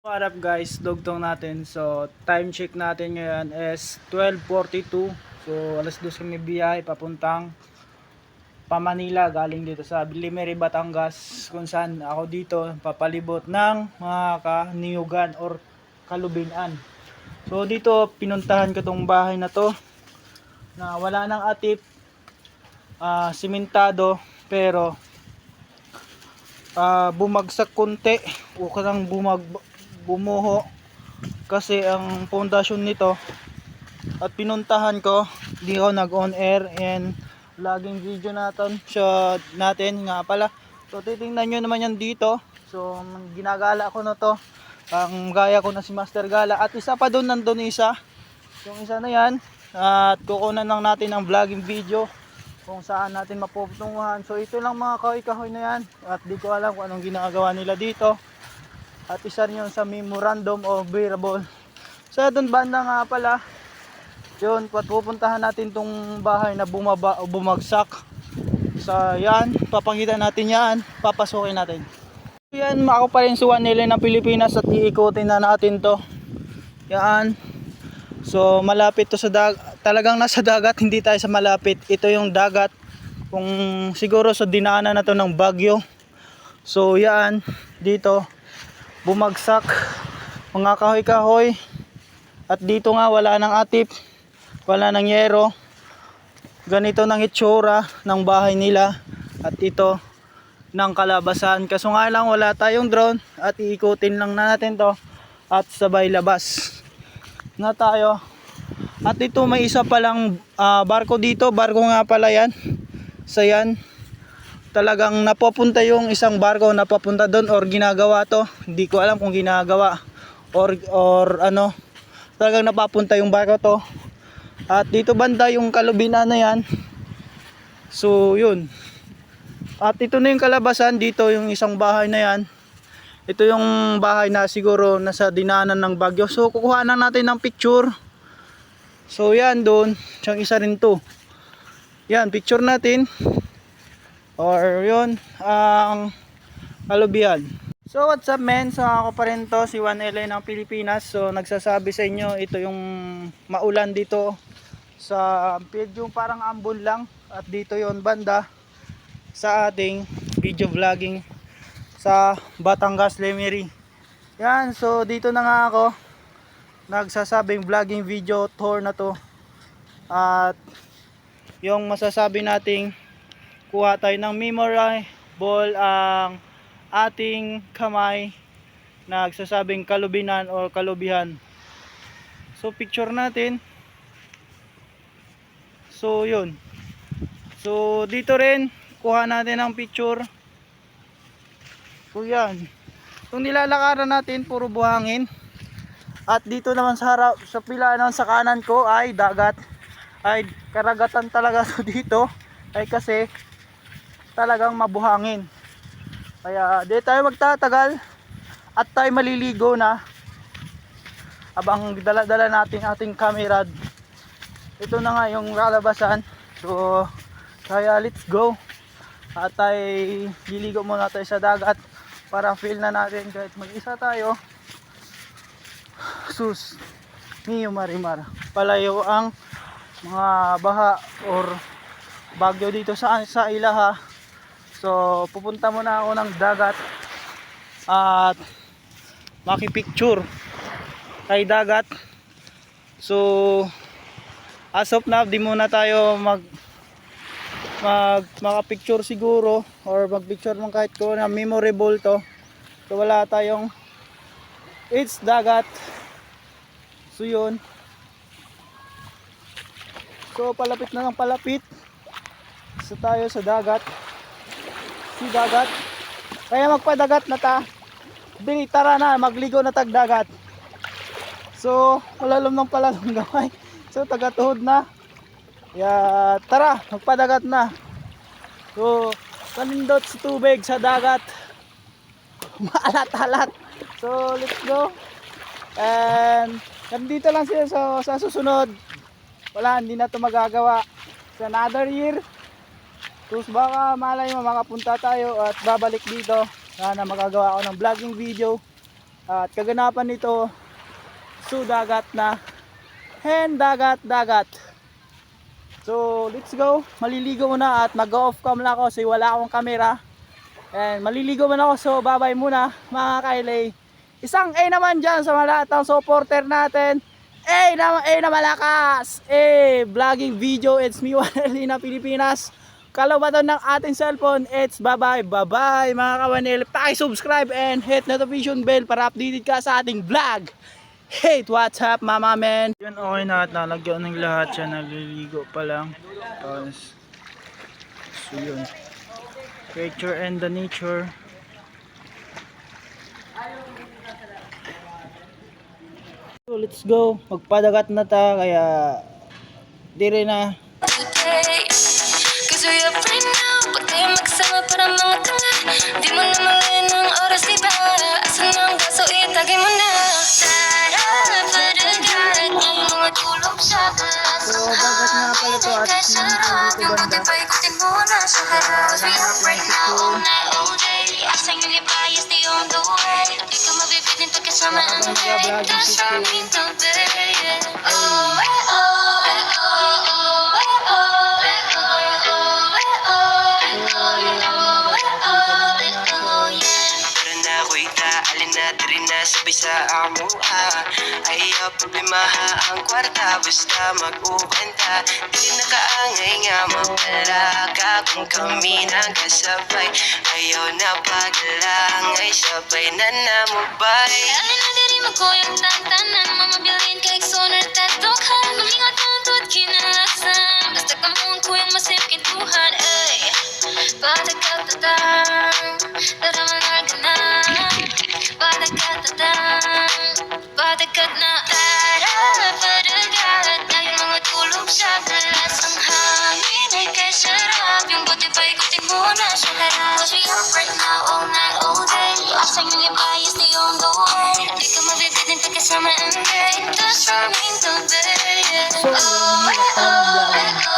What up guys, dugtong natin. So time check natin ngayon is 12:42. So alas 2 kami biyahe papuntang Manila galing dito sa Bilimere, Batangas, kung saan ako dito papalibot ng mga kaniyugan or kalubinan. So dito pinuntahan ko tong bahay na to na wala nang atip, simentado, pero bumagsak konti o kanang bumuho kasi ang pundasyon nito. At pinuntahan ko, di ako nag on air and vlogging video natin nga pala. So titingnan nyo naman yan dito. So ginagala ko na to, ang gaya ko na si Master Gala. At isa pa doon, nandun isa, yung isa na yan. At kukunan lang natin ang vlogging video kung saan natin mapupuntuhan. So ito lang mga kahoy-kahoy na yan, at di ko alam kung anong ginagawa nila dito. At isa rin yun sa memorandum of bearable. So doon banda nga pala yun, pupuntahan natin tong bahay na bumaba o bumagsak. So yan, papakita natin yan, papasukin natin. So yan, ako pa rin si Wanele ng Pilipinas at iikutin na natin to. Yan. So malapit to sa talagang nasa dagat, hindi tayo sa malapit. Ito yung dagat, kung siguro sa dinaanan na to ng bagyo. So yan, dito bumagsak mga kahoy-kahoy. At dito nga wala nang atip, wala nang yero. Ganito nang itsura ng bahay nila. At ito ng kalabasan. Kaso nga lang wala tayong drone, at iikutin lang natin to at sabay labas na tayo. At ito may isa palang barko dito. Barko nga pala yan. So yan, talagang napapunta yung isang barko, napapunta doon or ginagawa to. Hindi ko alam kung ginagawa or ano, talagang napapunta yung barko to. At dito banda yung kalubinan na yan. So yun. At ito na yung kalabasan, dito yung isang bahay na yan. Ito yung bahay na siguro nasa dinaanan ng bagyo. So kukuha na natin ng picture. So yan, doon siyang isa rin to. Yan, picture natin. Or yun, ang kalubihan. So what's up men, so ako pa rin to, si Wanele ng Pilipinas. So nagsasabi sa inyo, ito yung maulan dito sa medyo parang ambon lang. At dito yon banda sa ating video vlogging sa Batangas, Lemery. Yan, so dito na nga ako nagsasabing vlogging video tour na to. At yung masasabi nating kuha tayo ng memorable ang ating kamay, nagsasabing kalubinan o kalubihan. So picture natin. So yun. So dito rin kuha natin ang picture. So yan. Itong nilalakaran natin puro buhangin. At dito naman sa harap, sa pila naman sa kanan ko ay dagat. Ay karagatan talaga to dito. Ay kasi talagang mabuhangin. Kaya di tayo magtatagal at tayo maliligo na habang dala-dala natin ating camera. Ito na nga yung kalabasan. So kaya let's go. At tayo liligo muna tayo sa dagat para feel na natin kahit mag-isa tayo. Sus Mio Marimar, palayo ang mga baha or bagyo dito sa Ilaha. So pupunta muna ako ng dagat at makipicture kay dagat. So as of now, di muna tayo makapicture siguro or magpicture man kahit ko na memorable to. So wala tayong, it's dagat. So yun. So palapit na ng palapit so tayo sa dagat. Si dagat. Kaya magpadagat na ta. Dili, tara na, magligo na tag dagat. So malalom ng palalom gamay. So tagatuhod na. Ya, tara, magpadagat na. So kanindot si tubig sa dagat. Maalat-alat. So let's go. And nandito lang sila sa susunod. Wala, hindi na ito magagawa sa another year. Tapos baka malay mo makapunta tayo at babalik dito. Sana magagawa ako ng vlogging video At kaganapan nito, dagat na. Hen dagat. So let's go. Maliligo muna at mag-off cam lang ako kasi wala akong camera. And maliligo man ako, so bye-bye muna mga kailay. Isang A naman dyan sa mga lahat ng supporter natin. A na malakas. Vlogging video, it's me Wanel na Pilipinas. Kalawatan ng ating cellphone, it's bye-bye mga kawanel. Paki-subscribe and hit notification bell para updated ka sa ating vlog. Hey, what's up mama men? Yun, okay na at nalagyan ng lahat siya, naliligo pa lang. So yun, picture and the nature. So let's go, magpadagat na ta, kaya dire na. Cause we're free now, pag tayo magsama para mga tanga. Di mo na malayan ang oras, diba? Asan ang baso, itagay mo na. Tara, padagat, yung mga tulog sa talas. So dagat nga pala to at sarap, yung buti pa ikutin mo na sa harap. Cause we're free now, all night, all day. Asang yung libayas, di on the way. Di ka mabibitin pagkasama ang day. That's for me to be, yeah. Oh, oh, oh, oh, sabay sa amo ayaw problemaha ang kwarta basta mag-ukanta di nakaangay nga mapala ka kung kami nagkasabay ayaw na pagalangay sabay na namubay alin na diri magkoyong tantanan mamabilin kay sonar tatokhan malingat ang tuwad kinalasan basta kamong kuyang masipkin tuhan ay patagkatatang daraman ka na Patakat na tara, padagat na yung mga tulog sa talas ang hangin ay kay sarap yung buti pa ikutin mo na sa harap cause we up right now all night, all day asang yung libayas na yung the way di ka mabibitin pagkasama ang day that's for me to be oh, oh, oh, oh.